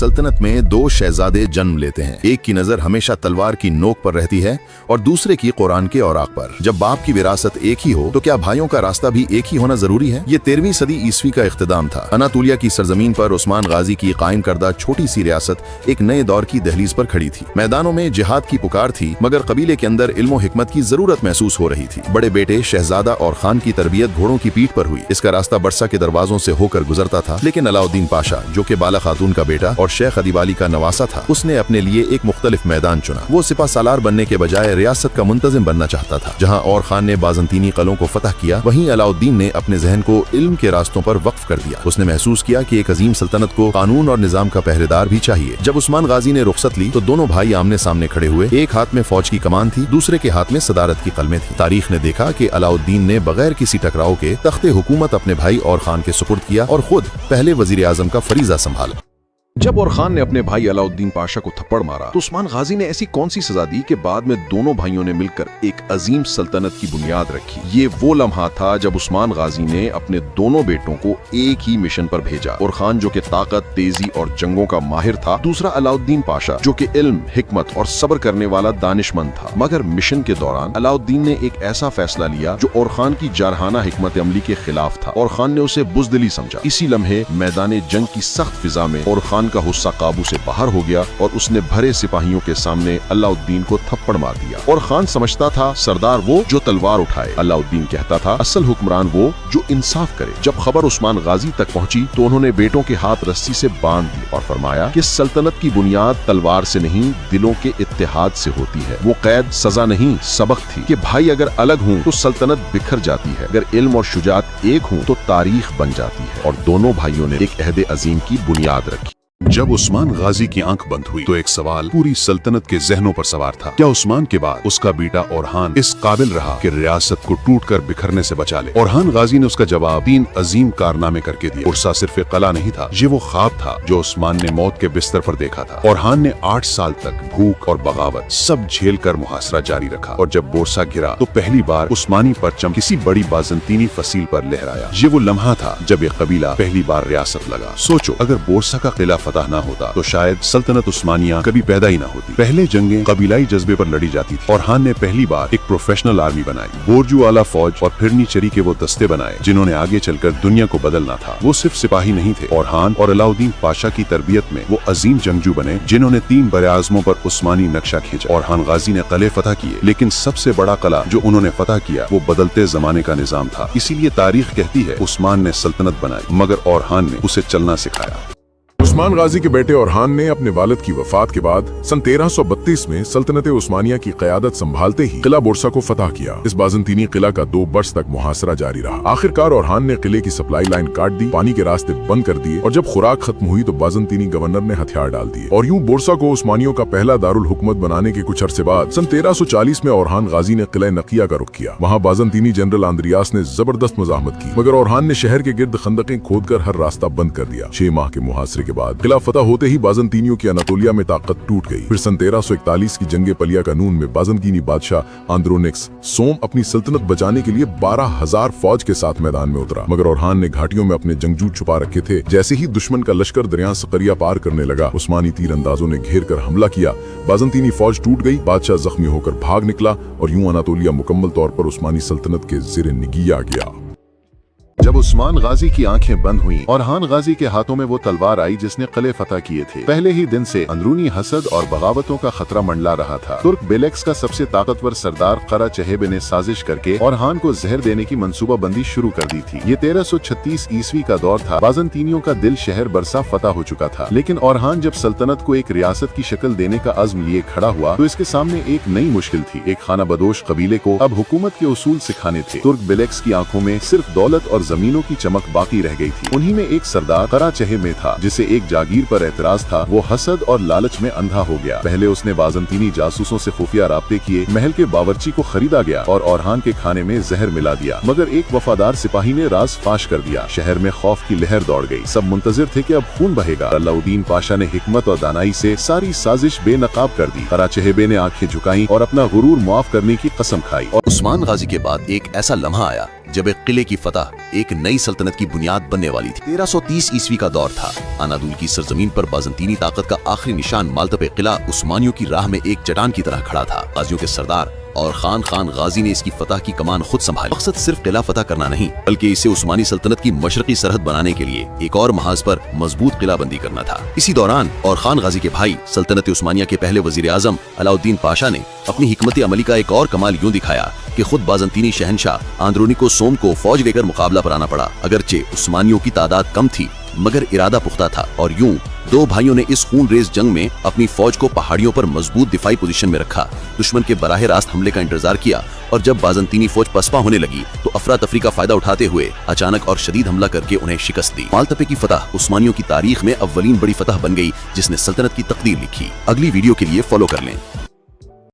सल्तनत में दो शहजादे जन्म लेते हैं। एक की नजर हमेशा तलवार की नोक पर रहती है और दूसरे की कुरान के औराक पर। जब बाप की विरासत एक ही हो तो क्या भाइयों का रास्ता भी एक ही होना जरूरी है? ये 13वीं सदी ईस्वी का इख्तिताम था। अनातोलिया की सरजमीन पर उस्मान गाजी की कायम करदा छोटी सी रियासत एक नए दौर की दहलीज पर खड़ी थी। मैदानों में जिहाद की पुकार थी, मगर कबीले के अंदर इल्म और हिकमत की जरूरत महसूस हो रही थी। बड़े बेटे शहजादा और खान की तरबियत घोड़ों की पीठ पर हुई। इसका रास्ता बरसा के दरवाजों से होकर गुजरता था, लेकिन अलाउद्दीन पाशा, जो कि बाला खातून का बेटा और शेख अदीब अली का नवासा था, उसने अपने लिए एक मुख्तलिफ मैदान चुना। वो सिपा सालार बनने के बजाय रियासत का मुंतजिम बनना चाहता था। जहाँ और खान ने बाज़ंतीनी कलों को फतह किया, वहीं अलाउद्दीन ने अपने जहन को इल्म के रास्तों पर वक्फ कर दिया। उसने महसूस किया कि एक अजीम सल्तनत को कानून और निजाम का पहरेदार भी चाहिए। जब उस्मान गाजी ने रुखसत ली तो दोनों भाई आमने सामने खड़े हुए। एक हाथ में फौज की कमान थी, दूसरे के हाथ में सदारत की कलमें थी। तारीख ने देखा कि अलाउद्दीन ने बगैर किसी टकराव के तख्ते हुकूमत अपने भाई और खान के सुपुर्द किया और खुद पहले वजीर आजम का फरीजा संभाला। जब और खान ने अपने भाई अलाउद्दीन पाशा को थप्पड़ मारा तो उस्मान गाजी ने ऐसी कौन सी सजा दी कि बाद में दोनों भाइयों ने मिलकर एक अजीम सल्तनत की बुनियाद रखी। ये वो लम्हा था जब उस्मान गाजी ने अपने दोनों बेटों को एक ही मिशन पर भेजा। और खान जो कि ताकत, तेजी और जंगों का माहिर था, दूसरा अलाउद्दीन पाशा जो कि इल्म, हिकमत और सब्र करने वाला दानिशमंद था। मगर मिशन के दौरान अलाउद्दीन ने एक ऐसा फैसला लिया जो और खान की जारहाना हिकमत अमली के खिलाफ था, और खान ने उसे बुज़दिली समझा। इसी लम्हे मैदान जंग की सख्त फिजा में और खान का गुस्सा काबू से बाहर हो गया और उसने भरे सिपाहियों के सामने अलाउद्दीन को थप्पड़ मार दिया। और खान समझता था सरदार वो जो तलवार उठाए, अलाउद्दीन कहता था असल हुक्मरान वो जो इंसाफ करे। जब खबर उस्मान गाजी तक पहुंची तो उन्होंने बेटों के हाथ रस्सी से बांध दिए और फरमाया कि सल्तनत की बुनियाद तलवार से नहीं, दिलों के इत्तेहाद से होती है। वो कैद सजा नहीं, सबक थी कि भाई अगर अलग हों तो सल्तनत बिखर जाती है, अगर इल्म और शुजात एक हों तो तारीख बन जाती है। और दोनों भाइयों ने एक अहद अजीम की बुनियाद रखी। जब उस्मान गाजी की आंख बंद हुई तो एक सवाल पूरी सल्तनत के जहनों पर सवार था। क्या उस्मान के बाद उसका बेटा ओरहान इस काबिल रहा कि रियासत को टूटकर बिखरने से बचा ले? ओरहान गाजी ने उसका जवाब 3 अजीम कारनामे करके दिया। उर्सा सिर्फ एक कला नहीं था, ये वो ख्वाब था जो उस्मान ने मौत के बिस्तर पर देखा था। ओरहान ने 8 साल तक भूख और बगावत सब झेल कर मुहासरा जारी रखा, और जब बोरसा गिरा तो पहली बार उस्मानी परचम किसी बड़ी बाज़ंतीनी फसील पर लहराया। ये वो लम्हा था जब एक कबीला पहली बार रियासत लगा। सोचो, अगर बोरसा का किला फतह ना होता तो शायद सल्तनत उस्मानिया कभी पैदा ही ना होती। पहले जंगें कबीलाई जज्बे पर लड़ी जाती थी। ओरहान ने पहली बार एक प्रोफेशनल आर्मी बनाई, बोरजू आला फौज और फिरनी चरी के वो दस्ते बनाए जिन्होंने आगे चलकर दुनिया को बदलना था। वो सिर्फ सिपाही नहीं थे, ओरहान और अलाउद्दीन पाशा की तरबियत में वो अजीम जंगजू बने जिन्होंने 3 बरे-आज़मों पर उस्मानी नक्शा खींचा। ओरहान गाजी ने किले फतह किए, लेकिन सबसे बड़ा किला जो उन्होंने फतह किया वो बदलते जमाने का निजाम था। इसीलिए तारीख कहती है उस्मान ने सल्तनत बनाई, मगर ओरहान ने उसे चलना सिखाया। उस्मान गाजी के बेटे ओरहान ने अपने वालिद की वफात के बाद सन 1332 में सल्तनत उस्मानिया की क़यादत संभालते ही किला बोरसा को फतह किया। इस बाज़ंतीनी किला का 2 बरस तक मुहासरा जारी रहा। आखिरकार ओरहान ने किले की सप्लाई लाइन काट दी, पानी के रास्ते बंद कर दिए, और जब खुराक खत्म हुई तो बाज़ंतीनी गवर्नर ने हथियार डाल दिए। और यूं बोरसा को उस्मानियों का पहला दारुल हुकूमत बनाने के कुछ अरसे बाद सन 1340 में ओरहान गाजी ने किला नकिया का रुख किया। वहाँ बाज़ंतीनी जनरल आंद्रियास ने जबरदस्त मुज़ाहमत की, मगर ओरहान ने शहर के गिर्द खंदकें खोदकर हर रास्ता बंद कर दिया। 6 माह के मुहासरे के बाद किला फतह होते ही बाज़ंतीनियों की अनातोलिया में ताकत टूट गई। फिर सन 1341 की जंगे पलिया कानून में बाज़ंतीनी बादशाह आंद्रोनिक्स सोम अपनी सल्तनत बचाने के लिए 12,000 फौज के साथ मैदान में उतरा, मगर ओरहान ने घाटियों में अपने जंगजू छुपा रखे थे। जैसे ही दुश्मन का लश्कर दरिया सकरिया पार करने लगा, उस्मानी तीरंदाजों ने घेर कर हमला किया। बाज़ंतीनी फौज टूट गई, बादशाह जख्मी होकर भाग निकला, और यूं अनातोलिया मुकम्मल तौर पर उस्मानी सल्तनत के ज़ेरे निगिया आ गया। जब उस्मान गाजी की आंखें बंद हुईं, ओरहान गाजी के हाथों में वो तलवार आई जिसने किले फतह किए थे। पहले ही दिन से अंदरूनी हसद और बगावतों का खतरा मंडला रहा था। तुर्क बेलेक्स का सबसे ताकतवर सरदार करा चहेबे ने साजिश करके ओरहान को जहर देने की मंसूबाबंदी शुरू कर दी थी। ये 1336 ईस्वी का दौर था। बाज़ंतीनियों का दिल शहर बरसा फतह हो चुका था, लेकिन ओरहान जब सल्तनत को एक रियासत की शक्ल देने का अज़्म लिए खड़ा हुआ तो इसके सामने एक नई मुश्किल थी। एक खाना बदोश कबीले को अब हुकूमत के उसूल सिखाने थे। तुर्क बेलेक्स की आंखों में सिर्फ दौलत और जमीनों की चमक बाकी रह गई थी। उन्हीं में एक सरदार करा चहेबे था जिसे एक जागीर पर एतराज था। वो हसद और लालच में अंधा हो गया। पहले उसने बाज़ंतीनी जासूसों से खुफिया राब्ते किए, महल के बावर्ची को खरीदा गया और ओरहान के खाने में जहर मिला दिया, मगर एक वफादार सिपाही ने राज फाश कर दिया। शहर में खौफ की लहर दौड़ गई। सब मुंतजिर थे कि अब खून बहेगा। अलाउद्दीन पाशा ने हिकमत और दानाई से सारी साजिश बेनकाब कर दी। करा चहेबे ने आंखें झुकाई और अपना गुरूर मुआफ करने की कसम खाई। और उस्मान गाजी के बाद एक ऐसा लम्हा आया जब एक किले की फतह एक नई सल्तनत की बुनियाद बनने वाली थी। 1330 ईस्वी का दौर था। अनादुल की सरजमीन पर बाज़ंतीनी ताकत का आखिरी निशान मालतपे किला उस्मानियों की राह में एक चट्टान की तरह खड़ा था। गाजियों के सरदार और खान गाजी ने इसकी फतह की कमान खुद संभाली। मकसद सिर्फ किला फतह करना नहीं, बल्कि इसे उस्मानी सल्तनत की मशरकी सरहद बनाने के लिए एक और महाज पर मजबूत किलाबंदी करना था। इसी दौरान और खान गाजी के भाई सल्तनत उस्मानिया के पहले वजीर आजम अलाउद्दीन पाशा ने अपनी हिकमत अमली का एक और कमाल यूं दिखाया कि खुद बाज़ंतीनी शहनशाह आंद्रोनिको सोम को फौज लेकर मुकाबला पर आना पड़ा। अगरचे उस्मानियों की तादाद कम थी, मगर इरादा पुख्ता था, और यूं दो भाइयों ने इस खून रेज जंग में अपनी फौज को पहाड़ियों पर मजबूत दिफाई पोजीशन में रखा। दुश्मन के बराह रास्त हमले का इंतजार किया, और जब बाज़ंतीनी फौज पसपा होने लगी तो अफरा तफरी का फायदा उठाते हुए अचानक और शदीद हमला करके उन्हें शिकस्त दी। मालतपे की फतह उस्मानियों की तारीख में अव्वलीन बड़ी फतह बन गई, जिसने सल्तनत की तकदीर लिखी। अगली वीडियो के लिए फॉलो कर लें।